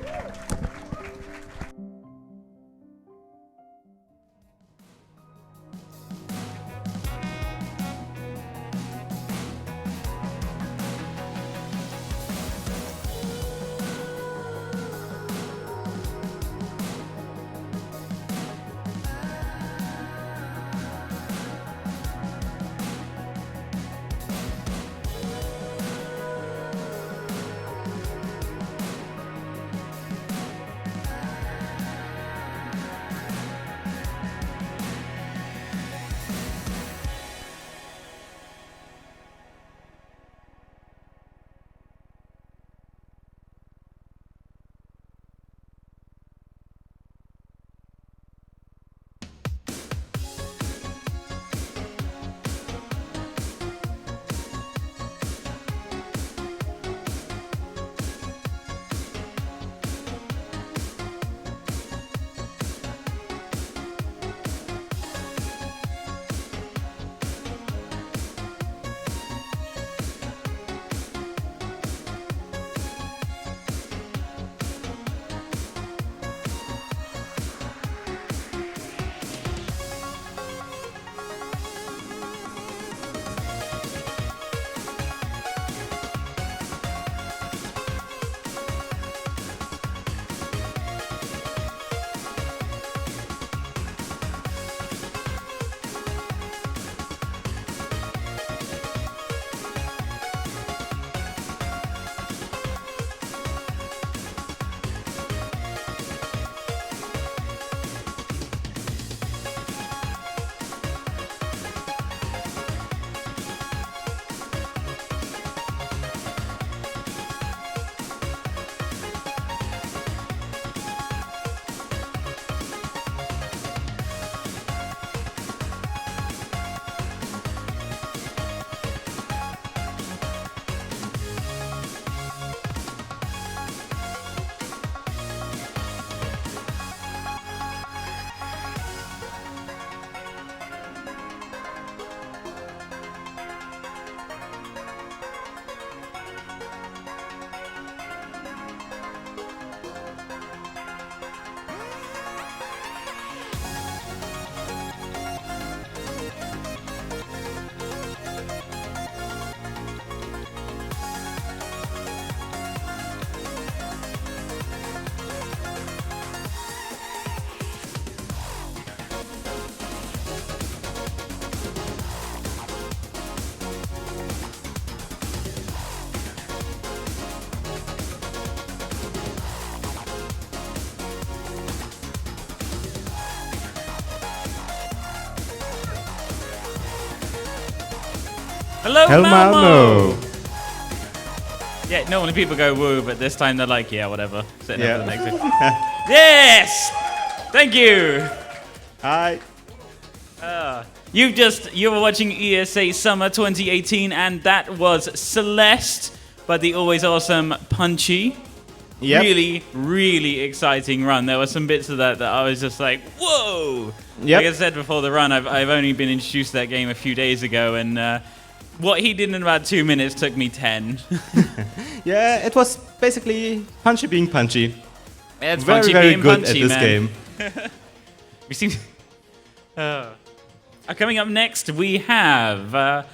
Hello, Hell Malmo. Malmo. Yeah, normally people go woo, but this time they're like, yeah, whatever. Sitting up for the next Yeah. one. Yes! Thank you! Hi. You were watching ESA Summer 2018, and that was Celeste by the always awesome Punchi. Yep. Really, really exciting run. There were some bits of that I was just like, whoa! Yep. Like I said before the run, I've only been introduced to that game a few days ago, and what he did in about 2 minutes took me 10. Yeah, it was basically Punchy being Punchy. Yeah, it's Very, Punchy very being good Punchy, at this man. game. We seem. Coming up next, we have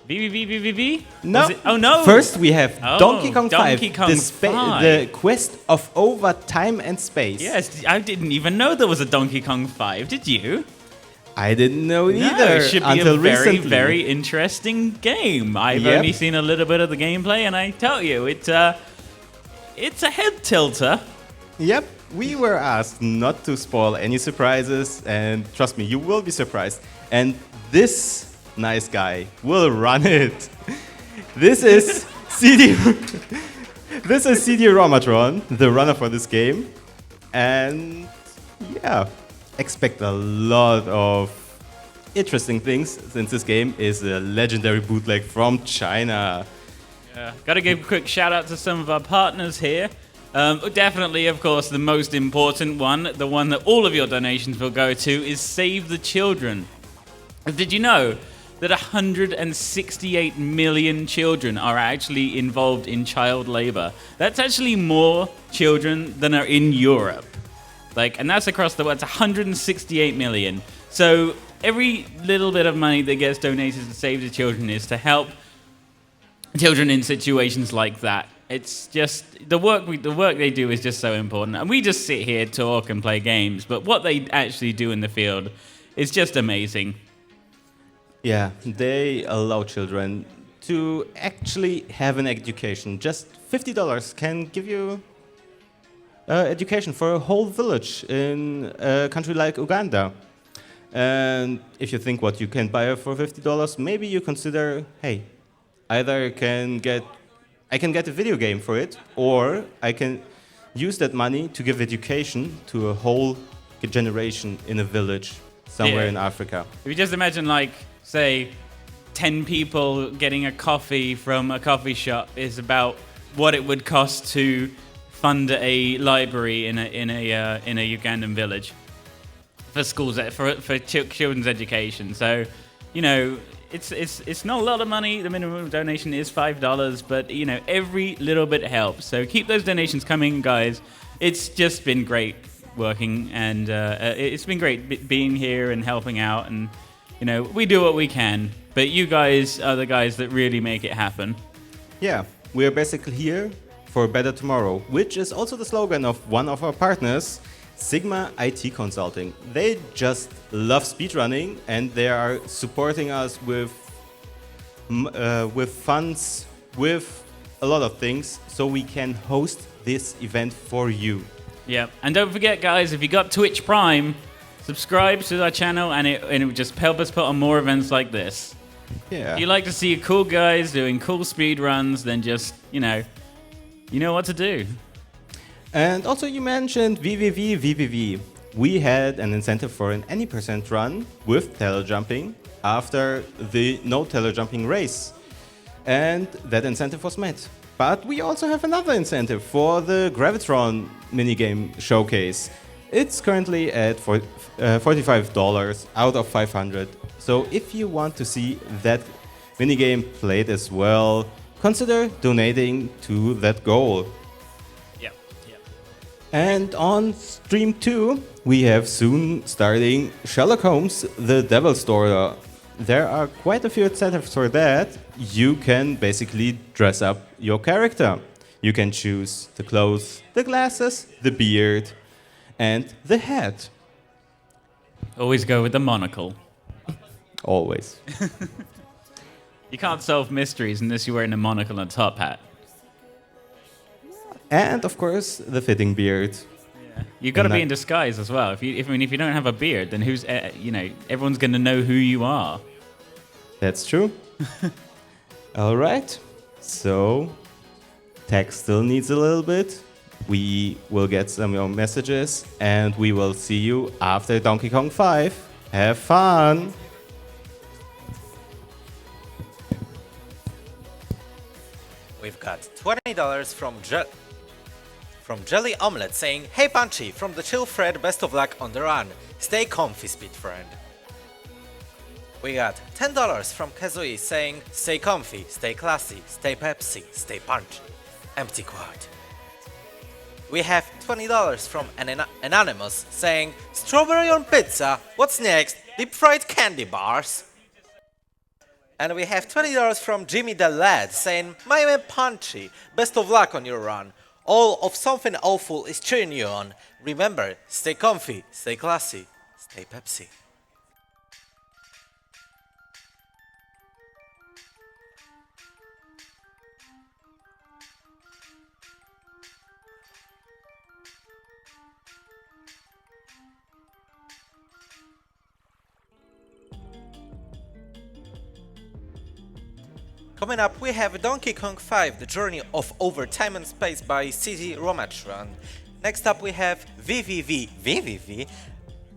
V. No. Was it- Oh no! First, we have Oh, Donkey Kong 5, Donkey Kong the, 5. the quest of over time and space. Yes, I didn't even know there was a Donkey Kong 5. Did you? I didn't know No, either it should be until a very, recently. very interesting game. I've Yep. only seen a little bit of the gameplay, and I tell you, it's a head tilter. Yep, we were asked not to spoil any surprises, and trust me, you will be surprised. And this nice guy will run it. This is CD. This is CD Romatron, the runner for this game, and yeah, expect a lot of interesting things since this game is a legendary bootleg from China. Got to give a quick shout out to some of our partners here. Definitely, of course, the most important one, the one that all of your donations will go to, is Save the Children. Did you know that 168 million children are actually involved in child labor? That's actually more children than are in Europe. And that's across the world. It's 168 million. So every little bit of money that gets donated to Save the Children is to help children in situations like that. It's just the work they do is just so important. And we just sit here, talk, and play games. But what they actually do in the field is just amazing. Yeah, they allow children to actually have an education. Just $50 can give you education for a whole village in a country like Uganda. And if you think what you can buy for $50, maybe you consider, hey, either I can get a video game for it, or I can use that money to give education to a whole generation in a village somewhere Yeah. in Africa. If you just imagine, say, 10 people getting a coffee from a coffee shop is about what it would cost to fund a library in a Ugandan village for schools for children's education. So, it's not a lot of money. The minimum donation is $5, but every little bit helps. So keep those donations coming, guys. It's just been great working, and it's been great being here and helping out, and we do what we can, but you guys are the guys that really make it happen. Yeah, we are basically here for a better tomorrow, which is also the slogan of one of our partners, Sigma IT Consulting. They just love speedrunning, and they are supporting us with funds, with a lot of things, so we can host this event for you. Yeah, and don't forget, guys, if you got Twitch Prime, subscribe to our channel, and it would just help us put on more events like this. Yeah. If you like to see cool guys doing cool speed runs, then just, you know what to do. And also you mentioned VVV. We had an incentive for an any percent run with telejumping after the no telejumping race. And that incentive was met. But we also have another incentive for the Gravitron minigame showcase. It's currently at $45 out of 500. So if you want to see that minigame played as well, consider donating to that goal. Yeah. And on stream 2, we have soon starting Sherlock Holmes, The Devil's Daughter. There are quite a few incentives for that. You can basically dress up your character. You can choose the clothes, the glasses, the beard, and the hat. Always go with the monocle. Always. You can't solve mysteries unless you're wearing a monocle and a top hat. And of course, the fitting beard. You've got to And be that- in disguise as well. If you don't have a beard, then everyone's going to know who you are. That's true. All right. So tech still needs a little bit. We will get some more messages and we will see you after Donkey Kong 5. Have fun! We've got $20 from Jelly Omelette saying, "Hey Punchy, from the chill Fred, best of luck on the run. Stay comfy, speed friend." We got $10 from Kazooie saying, "Stay comfy, stay classy, stay Pepsi, stay Punch." Empty quote. We have $20 from Anonymous saying, "Strawberry on pizza, what's next? Deep fried candy bars." And we have $20 from Jimmy the Lad saying, "My man Punchy, best of luck on your run. All of something awful is cheering you on. Remember, stay comfy, stay classy, stay Pepsi." Coming up, we have Donkey Kong 5, The Journey of Over Time and Space by CZ Romatron. Next up, we have VVV.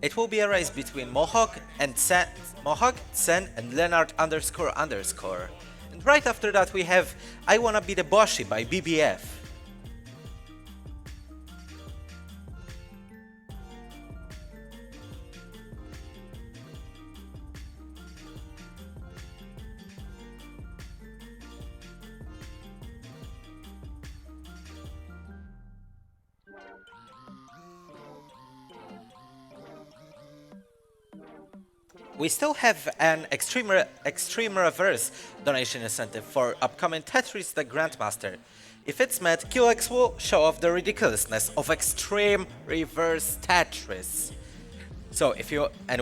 It will be a race between Mohawk, Sen, and Leonard __. And right after that, we have I Wanna Be the Boshi by BBF. We still have an extreme reverse donation incentive for upcoming Tetris the Grandmaster. If it's met, QX will show off the ridiculousness of extreme reverse Tetris. So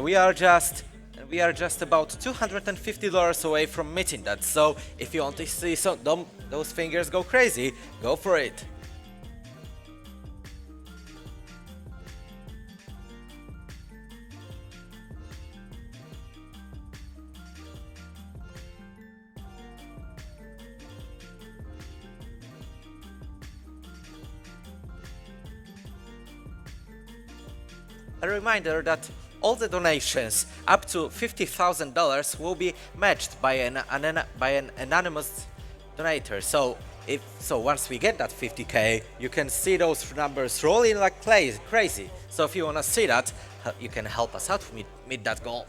we are just about $250 away from meeting that. So if you want to see those fingers go crazy, go for it. A reminder that all the donations up to $50,000 will be matched by an anonymous donator. So once we get that 50k, you can see those numbers rolling like crazy. So if you wanna see that, you can help us out to meet that goal.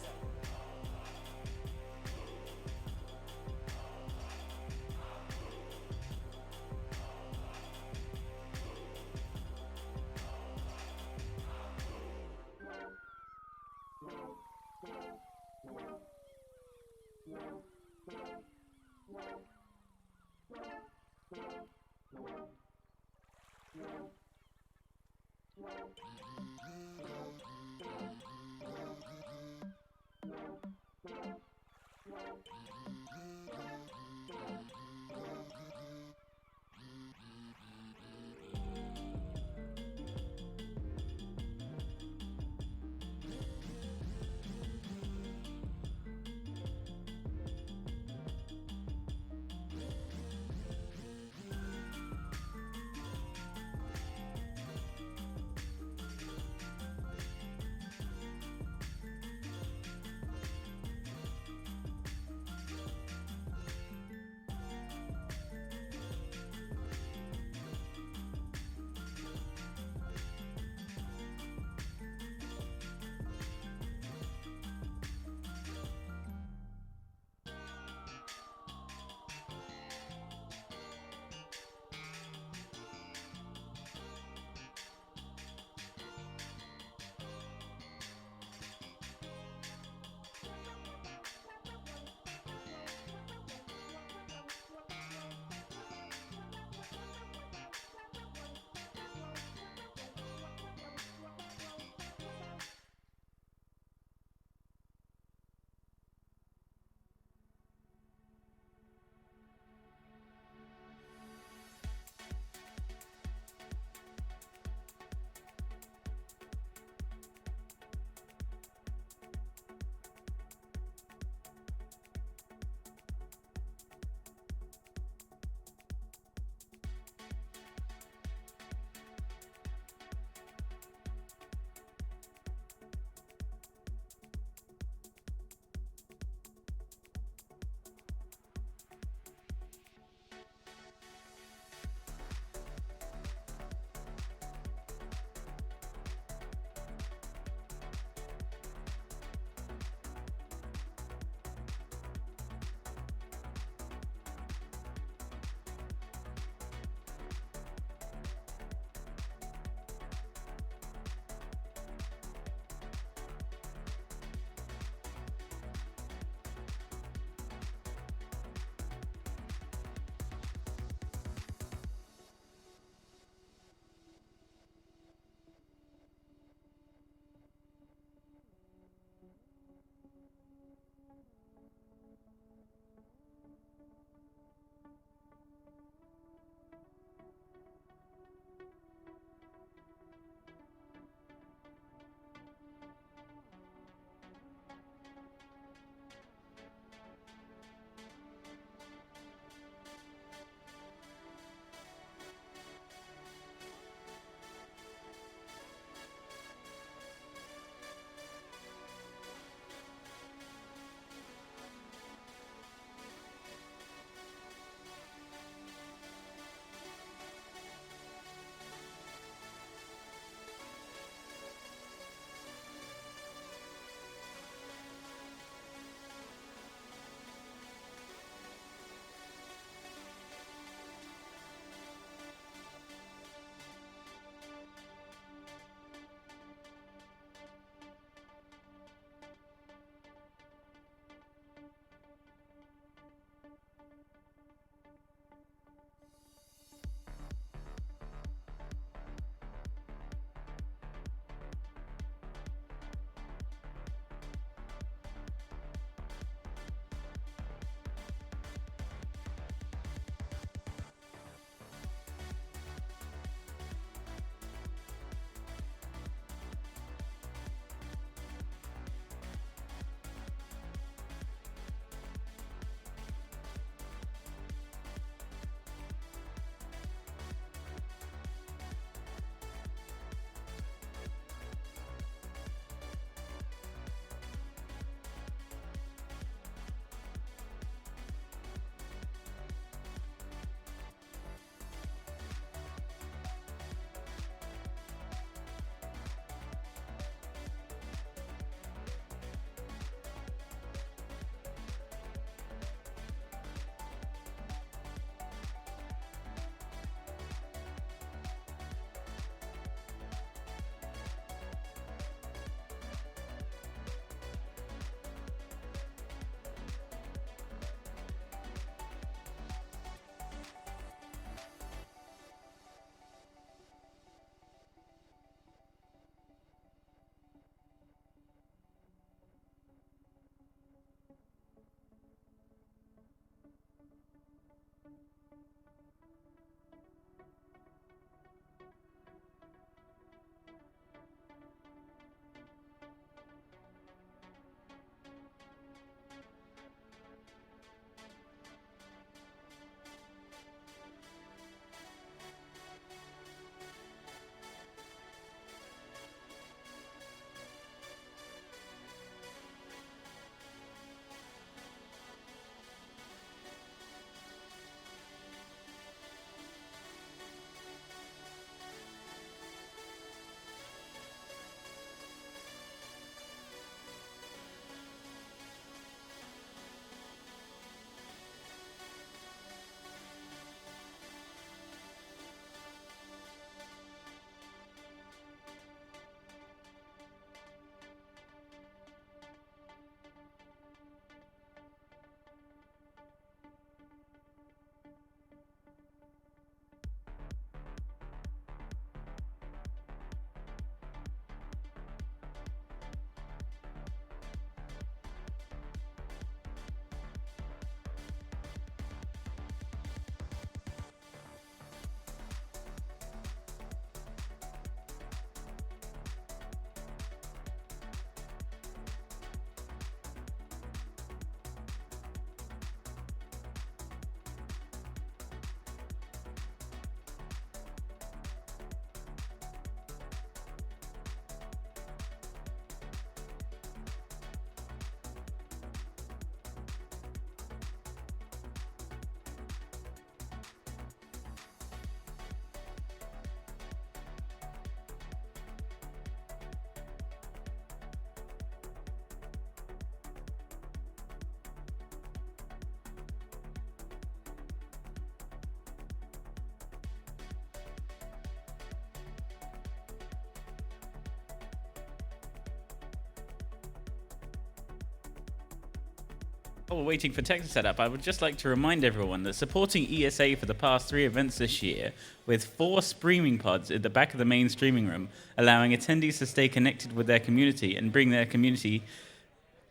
While we're waiting for tech to set up, I would just like to remind everyone that supporting ESA for the past 3 events this year, with 4 streaming pods at the back of the main streaming room, allowing attendees to stay connected with their community and bring their community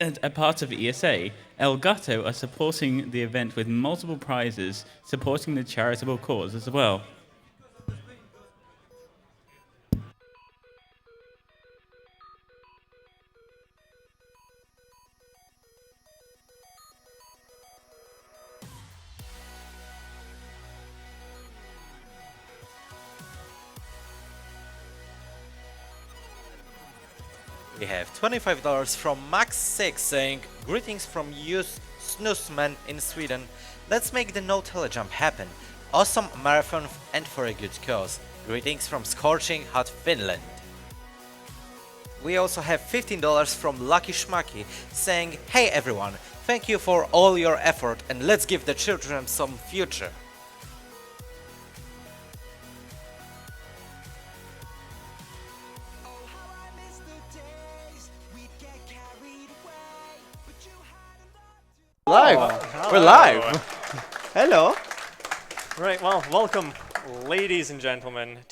and a part of ESA, El Gato are supporting the event with multiple prizes, supporting the charitable cause as well. We have $25 from Max6 saying, greetings from you snoozeman in Sweden. Let's make the no telejump happen. Awesome marathon and for a good cause. Greetings from scorching hot Finland. We also have $15 from Lucky Schmacky saying, hey everyone, thank you for all your effort and let's give the children some future. Live! We're live! Hello! Right, well, welcome, ladies and gentlemen,